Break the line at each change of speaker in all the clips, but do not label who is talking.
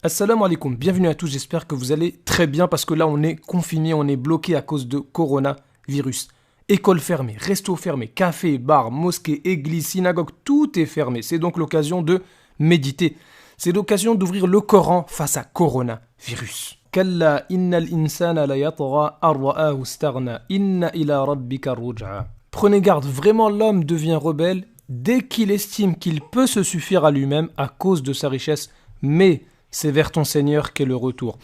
Assalamu alaikum, bienvenue à tous, j'espère que vous allez très bien parce que là on est confiné, on est bloqué à cause de coronavirus. École fermée, resto fermé, café, bar, mosquée, église, synagogue, tout est fermé. C'est donc l'occasion de méditer. C'est l'occasion d'ouvrir le Coran face à coronavirus. Kalla innal insana la yatgha an ra'ahu istaghna, inna ila rabbika ruj'a. Prenez garde, vraiment l'homme devient rebelle dès qu'il estime qu'il peut se suffire à lui-même à cause de sa richesse, mais c'est vers ton Seigneur qu'est le retour.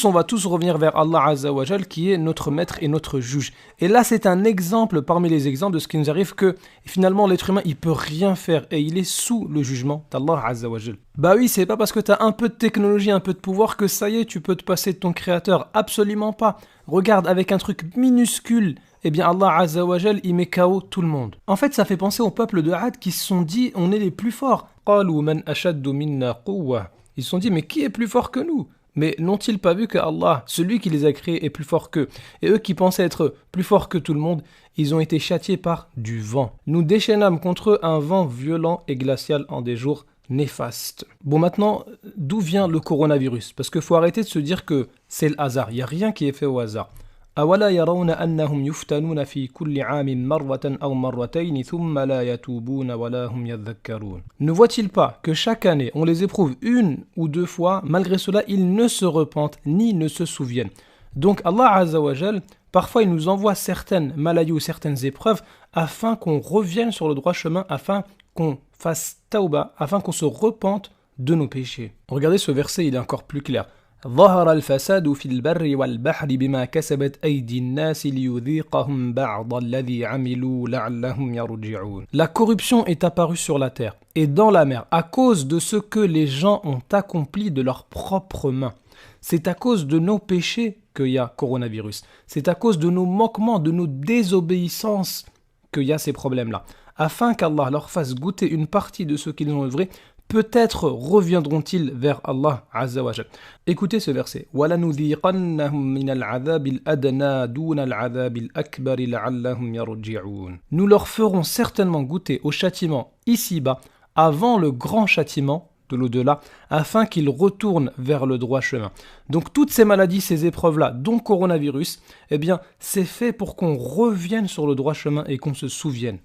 On va tous revenir vers Allah Azza wa Jal qui est notre maître et notre juge. Et là, c'est un exemple parmi les exemples de ce qui nous arrive que finalement l'être humain, il peut rien faire et il est sous le jugement d'Allah Azza wa Jal. Bah oui, c'est pas parce que tu as un peu de technologie, un peu de pouvoir que ça y est, tu peux te passer de ton créateur. Absolument pas. Regarde, avec un truc minuscule, eh bien Allah Azza wa Jal, il met KO tout le monde. En fait, ça fait penser au peuple de Had qui se sont dit, on est les plus forts. قالوا من أشد منا قوة. Ils se sont dit, mais qui est plus fort que nous? Mais n'ont-ils pas vu que Allah, celui qui les a créés, est plus fort qu'eux? Et eux qui pensaient être plus forts que tout le monde, ils ont été châtiés par du vent. Nous déchaînâmes contre eux un vent violent et glacial en des jours néfastes. Bon, maintenant, d'où vient le coronavirus? Parce qu'il faut arrêter de se dire que c'est le hasard. Il n'y a rien qui est fait au hasard. أولا يرون أنهم يفتنون في كل عام مرة أو مرتين ثم لا يتوبون ولا هم يذكرون. Ne voit-il pas que chaque année on les éprouve une ou deux fois, malgré cela ils ne se repentent ni ne se souviennent. Donc Allah Azza wa Jal, parfois il nous envoie certaines maladies ou certaines épreuves afin qu'on revienne sur le droit chemin, afin qu'on fasse tauba, afin qu'on se repente de nos péchés. Regardez ce verset, il est encore plus clair. ظهر الفساد في البر والبحر بما كسبت أيدي الناس ليذيقهم بعض الذي عملوا لعلهم يرجعون. La corruption est apparue sur la terre et dans la mer à cause de ce que les gens ont accompli de leurs propres mains. C'est à cause de nos péchés qu'il y a coronavirus. C'est à cause de nos manquements, de nos désobéissances qu'il y a ces problèmes-là. Afin qu'Allah leur fasse goûter une partie de ce qu'ils ont œuvré, peut-être reviendront-ils vers Allah Azza wa Jal. Écoutez ce verset. وَلَنُذِيقَنَّهُم مِّنَ الْعَذَابِ الْأَدْنَىٰ دُونَ الْعَذَابِ الْأَكْبَرِ لَعَلَّهُمْ يَرْجِعُونَ. Nous leur ferons certainement goûter au châtiment ici-bas avant le grand châtiment de l'au-delà, afin qu'ils retournent vers le droit chemin. Donc toutes ces maladies, ces épreuves-là, dont coronavirus, eh bien c'est fait pour qu'on revienne sur le droit chemin et qu'on se souvienne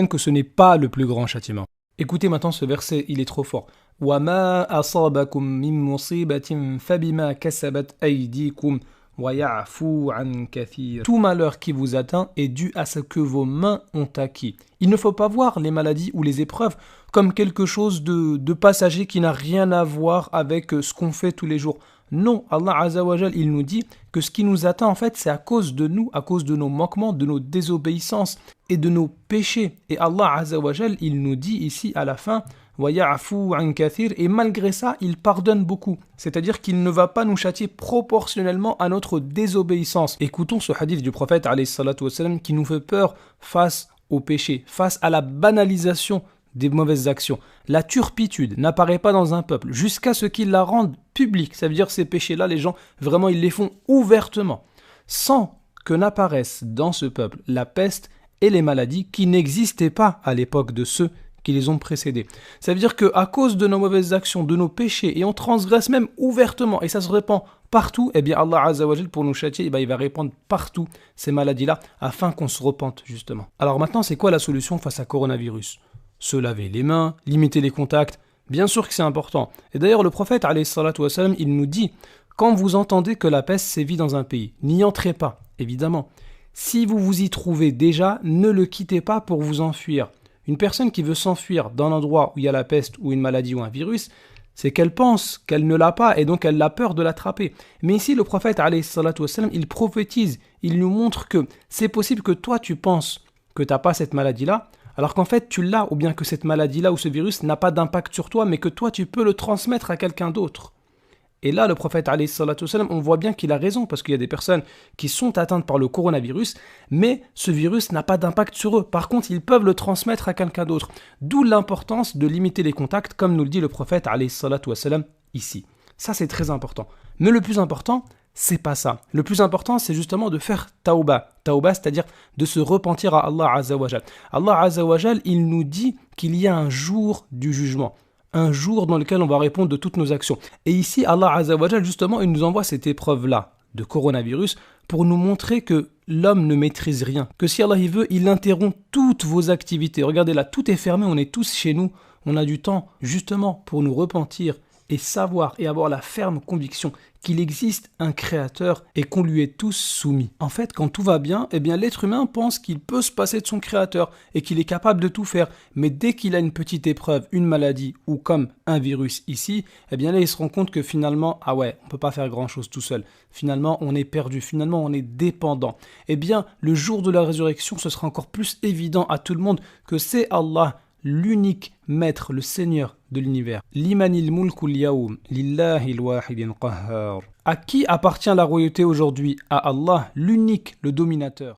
que ce n'est pas le plus grand châtiment. Écoutez maintenant ce verset, il est trop fort. وَمَا أَصَابَكُم مِّن مُّصِيبَةٍ فَبِمَا كَسَبَتْ أَيْدِيكُمْ وَيَعْفُو عَن كَثِيرٍ. Tout malheur qui vous atteint est dû à ce que vos mains ont acquis. Il ne faut pas voir les maladies ou les épreuves comme quelque chose de passager qui n'a rien à voir avec ce qu'on fait tous les jours. Non, Allah Azza wa Jal, il nous dit que ce qui nous atteint en fait, c'est à cause de nous, à cause de nos manquements, de nos désobéissances et de nos péchés. Et Allah Azza wa Jal, il nous dit ici à la fin, وَيَعْفُو عَن كَثِيرٍ, et malgré ça, il pardonne beaucoup. C'est-à-dire qu'il ne va pas nous châtier proportionnellement à notre désobéissance. Écoutons ce hadith du prophète alayhi salatu wassalam, qui nous fait peur face au péché, face à la banalisation des mauvaises actions. La turpitude n'apparaît pas dans un peuple jusqu'à ce qu'il la rende publique. Ça veut dire que ces péchés-là, les gens, vraiment, ils les font ouvertement, sans que n'apparaissent dans ce peuple la peste et les maladies qui n'existaient pas à l'époque de ceux qui les ont précédés. Ça veut dire qu'à cause de nos mauvaises actions, de nos péchés, et on transgresse même ouvertement, et ça se répand partout, eh bien Allah Azza wa Jal, pour nous châtier, il va répandre partout ces maladies-là, afin qu'on se repente justement. Alors maintenant, c'est quoi la solution face à coronavirus? Se laver les mains, limiter les contacts, bien sûr que c'est important. Et d'ailleurs, le prophète, alayhi salatu wassalam, il nous dit, quand vous entendez que la peste sévit dans un pays, n'y entrez pas, évidemment. Si vous vous y trouvez déjà, ne le quittez pas pour vous enfuir. Une personne qui veut s'enfuir d'un endroit où il y a la peste ou une maladie ou un virus, c'est qu'elle pense qu'elle ne l'a pas et donc elle a peur de l'attraper. Mais ici, le prophète, alayhi salatu wassalam, il prophétise, il nous montre que c'est possible que toi, tu penses que tu n'as pas cette maladie-là, alors qu'en fait tu l'as, ou bien que cette maladie-là ou ce virus n'a pas d'impact sur toi, mais que toi tu peux le transmettre à quelqu'un d'autre. Et là, le prophète, alayhi salatu wassalam, on voit bien qu'il a raison, parce qu'il y a des personnes qui sont atteintes par le coronavirus, mais ce virus n'a pas d'impact sur eux. Par contre, ils peuvent le transmettre à quelqu'un d'autre. D'où l'importance de limiter les contacts, comme nous le dit le prophète, alayhi salatu wassalam, ici. Ça, c'est très important. Mais le plus important, c'est pas ça. Le plus important, c'est justement de faire tauba. Tauba, c'est-à-dire de se repentir à Allah Azza wa Jal. Allah Azza wa Jal, il nous dit qu'il y a un jour du jugement. un jour dans lequel on va répondre de toutes nos actions. Et ici, Allah Azza wa Jal, justement, il nous envoie cette épreuve-là de coronavirus pour nous montrer que l'homme ne maîtrise rien, que si Allah il veut, il interrompt toutes vos activités. Regardez là, tout est fermé, on est tous chez nous, on a du temps justement pour nous repentir et savoir et avoir la ferme conviction qu'il existe un créateur et qu'on lui est tous soumis. En fait, quand tout va bien, eh bien l'être humain pense qu'il peut se passer de son créateur et qu'il est capable de tout faire. Mais dès qu'il a une petite épreuve, une maladie ou comme un virus ici, eh bien là il se rend compte que finalement, ah ouais, on peut pas faire grand chose tout seul. Finalement, on est perdu, finalement on est dépendant. Eh bien, le jour de la résurrection, ce sera encore plus évident à tout le monde que c'est Allah, l'unique maître, le Seigneur de l'univers. Limanil mulkul yaoum, lillahi al-wahidin qahhar. À qui appartient la royauté aujourd'hui? À Allah, l'unique, le dominateur.